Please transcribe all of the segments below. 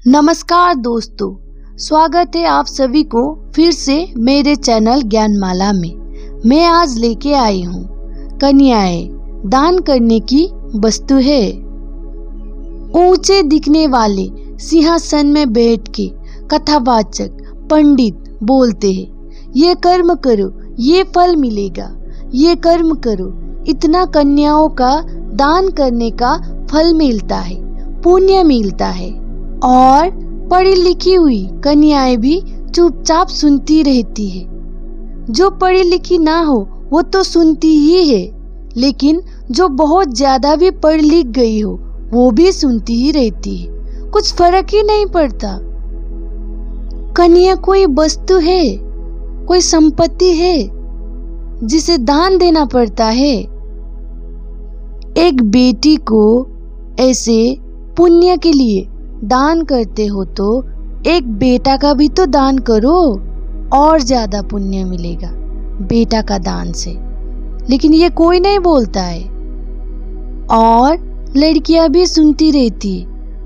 नमस्कार दोस्तों, स्वागत है आप सभी को फिर से मेरे चैनल ज्ञानमाला में। मैं आज लेके आई हूँ कन्याएं दान करने की वस्तु है। ऊंचे दिखने वाले सिंहासन में बैठ के कथावाचक पंडित बोलते हैं, ये कर्म करो ये फल मिलेगा, ये कर्म करो इतना कन्याओं का दान करने का फल मिलता है, पुण्य मिलता है। और पढ़ी लिखी हुई कन्याएं भी चुपचाप सुनती रहती है। जो पढ़ी लिखी ना हो वो तो सुनती ही है, लेकिन जो बहुत ज्यादा भी पढ़ लिख गई हो वो भी सुनती ही रहती है। कुछ फर्क ही नहीं पड़ता। कन्या कोई वस्तु है, कोई संपत्ति है जिसे दान देना पड़ता है। एक बेटी को ऐसे पुण्य के लिए दान करते हो तो एक बेटा का भी तो दान करो, और ज्यादा पुण्य मिलेगा बेटा का दान से। लेकिन ये कोई नहीं बोलता है। और लड़कियां भी सुनती रहती है,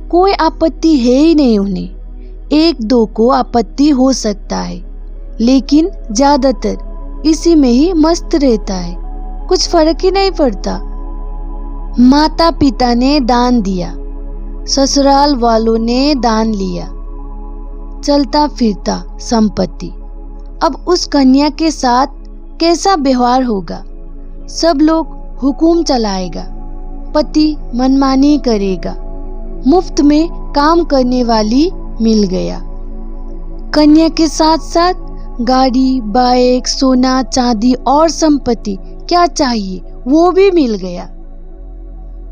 कोई आपत्ति है ही नहीं उन्हें। एक दो को आपत्ति हो सकता है, लेकिन ज्यादातर इसी में ही मस्त रहता है। कुछ फर्क ही नहीं पड़ता। माता पिता ने दान दिया, ससुराल वालों ने दान लिया, चलता फिरता संपत्ति। अब उस कन्या के साथ कैसा व्यवहार होगा? सब लोग हुकुम चलाएगा, पति मनमानी करेगा, मुफ्त में काम करने वाली मिल गया। कन्या के साथ साथ गाड़ी, बाइक, सोना चांदी और संपत्ति क्या चाहिए वो भी मिल गया।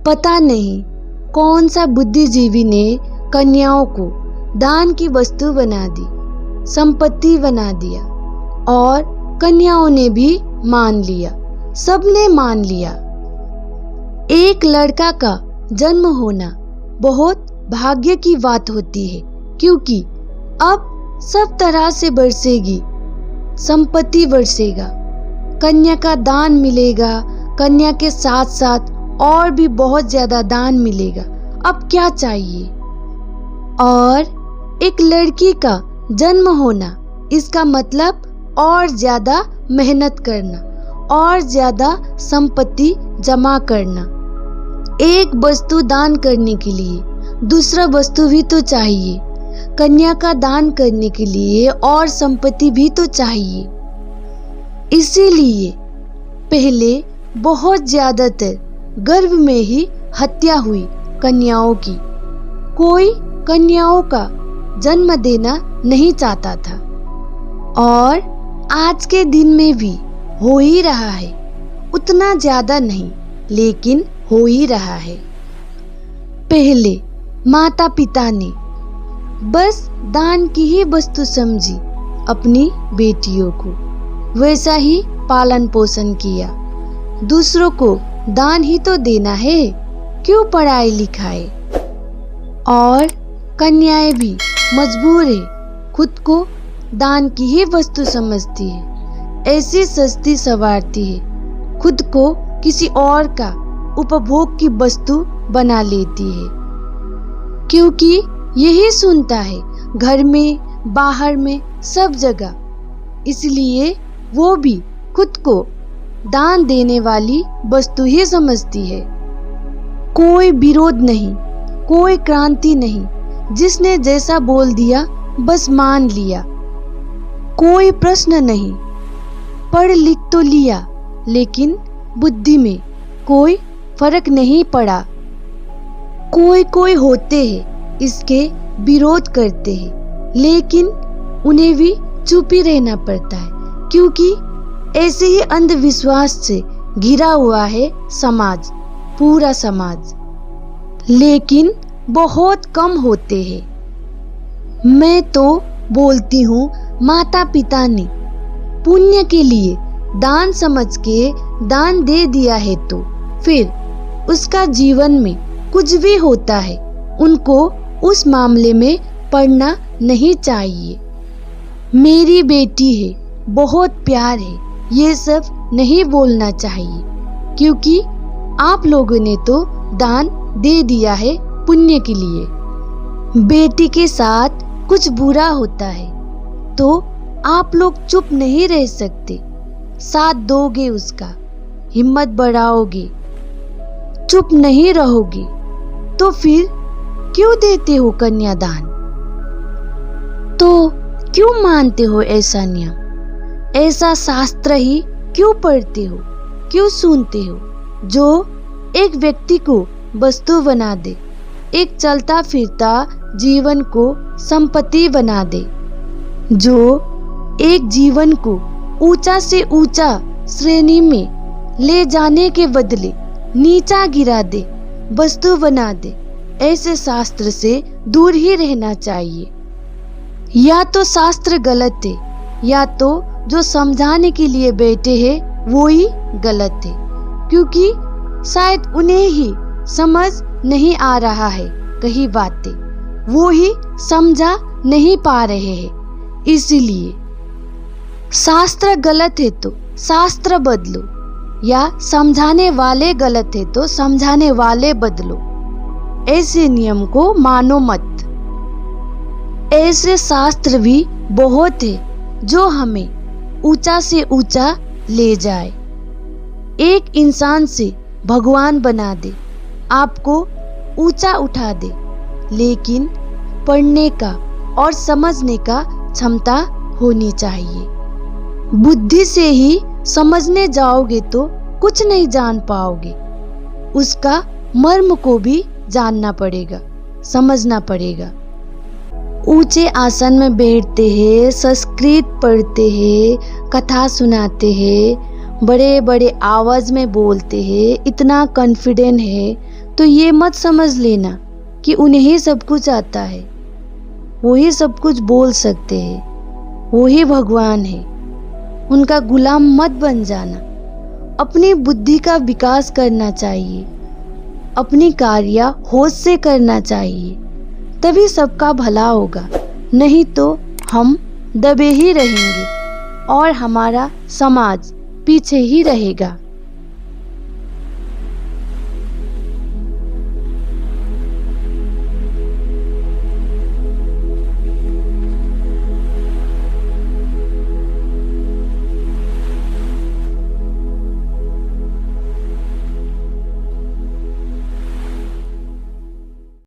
पता नहीं कौन सा बुद्धिजीवी ने कन्याओं को दान की वस्तु बना दी, संपत्ति बना दिया, और कन्याओं ने भी मान लिया, सबने मान लिया। एक लड़का का जन्म होना बहुत भाग्य की बात होती है, क्योंकि अब सब तरह से बरसेगी, संपत्ति बरसेगा, कन्या का दान मिलेगा, कन्या के साथ साथ और भी बहुत ज्यादा दान मिलेगा। अब क्या चाहिए? और एक लड़की का जन्म होना, इसका मतलब और ज्यादा मेहनत करना, और ज्यादा संपत्ति जमा करना। एक वस्तु दान करने के लिए दूसरा वस्तु भी तो चाहिए। कन्या का दान करने के लिए और संपत्ति भी तो चाहिए। इसीलिए पहले बहुत ज्यादातर गर्भ में ही हत्या हुई कन्याओं की। कोई कन्याओं का जन्म देना नहीं चाहता था, और आज के दिन में भी हो ही रहा है। उतना ज्यादा नहीं, लेकिन हो ही रहा है। पहले माता पिता ने बस दान की ही वस्तु समझी अपनी बेटियों को, वैसा ही पालन पोषण किया। दूसरों को दान ही तो देना है, क्यों पढ़ाई लिखाई। और कन्याएं भी मजबूर है, खुद को दान की ही वस्तु समझती है, ऐसी सस्ती सवारती है, खुद को किसी और का उपभोग की वस्तु बना लेती है, क्योंकि यही सुनता है घर में, बाहर में, सब जगह। इसलिए वो भी खुद को दान देने वाली वस्तु ही समझती है। कोई विरोध नहीं, कोई क्रांति नहीं, जिसने जैसा बोल दिया बस मान लिया। कोई प्रश्न नहीं, पढ़ लिख तो लिया, लेकिन बुद्धि में कोई फर्क नहीं पड़ा। कोई कोई होते हैं इसके विरोध करते हैं, लेकिन उन्हें भी चुप ही रहना पड़ता है, क्योंकि ऐसे ही अंधविश्वास से घिरा हुआ है समाज, पूरा समाज। लेकिन बहुत कम होते हैं। मैं तो बोलती हूँ माता पिता ने पुण्य के लिए दान समझ के दान दे दिया है, तो फिर उसका जीवन में कुछ भी होता है उनको उस मामले में पड़ना नहीं चाहिए। मेरी बेटी है, बहुत प्यार है, ये सब नहीं बोलना चाहिए, क्योंकि आप लोगों ने तो दान दे दिया है पुण्य के लिए। बेटी के साथ कुछ बुरा होता है तो आप लोग चुप नहीं रह सकते, साथ दोगे उसका, हिम्मत बढ़ाओगे, चुप नहीं रहोगे तो फिर क्यों देते हो कन्यादान? तो क्यों मानते हो ऐसा नियम? ऐसा शास्त्र ही क्यों पढ़ते हो, क्यों सुनते हो जो एक व्यक्ति को वस्तु बना दे, एक चलता फिरता जीवन को संपत्ति बना दे, जो एक जीवन को ऊंचा से ऊंचा श्रेणी में ले जाने के बदले नीचा गिरा दे, वस्तु बना दे? ऐसे शास्त्र से दूर ही रहना चाहिए। या तो शास्त्र गलत है या तो जो समझाने के लिए बैठे हैं वो ही गलत है, क्योंकि शायद उन्हें ही समझ नहीं आ रहा है कई बातें, वो ही समझा नहीं पा रहे हैं। इसीलिए शास्त्र गलत है तो शास्त्र बदलो, या समझाने वाले गलत है तो समझाने वाले बदलो। ऐसे नियम को मानो मत। ऐसे शास्त्र भी बहुत है जो हमें ऊंचा से ऊंचा ले जाए, एक इंसान से भगवान बना दे, आपको ऊंचा उठा दे, लेकिन पढ़ने का और समझने का क्षमता होनी चाहिए। बुद्धि से ही समझने जाओगे तो कुछ नहीं जान पाओगे, उसका मर्म को भी जानना पड़ेगा, समझना पड़ेगा। ऊंचे आसन में बैठते हैं, संस्कृत पढ़ते हैं, कथा सुनाते हैं, बड़े बड़े आवाज में बोलते हैं, इतना कॉन्फिडेंट है, तो ये मत समझ लेना कि उन्हें ही सब कुछ आता है, वो ही सब कुछ बोल सकते हैं, वो ही भगवान है। उनका गुलाम मत बन जाना। अपनी बुद्धि का विकास करना चाहिए, अपनी कार्य होश से करना चाहिए, तभी सबका भला होगा। नहीं तो हम दबे ही रहेंगे और हमारा समाज पीछे ही रहेगा।